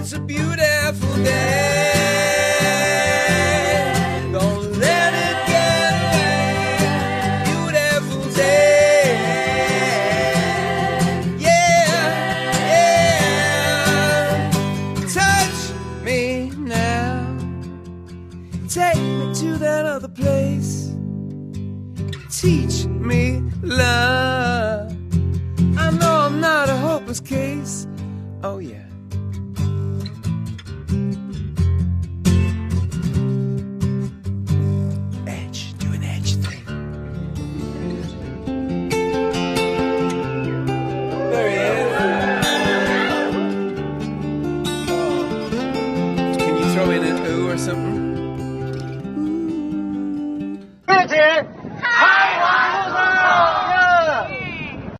it's a beautiful day. Don't let it get away. Beautiful day. Yeah, yeah. Touch me now. Take me to that other place. Teach me love. I know I'm not a hopeless case. Oh yeah.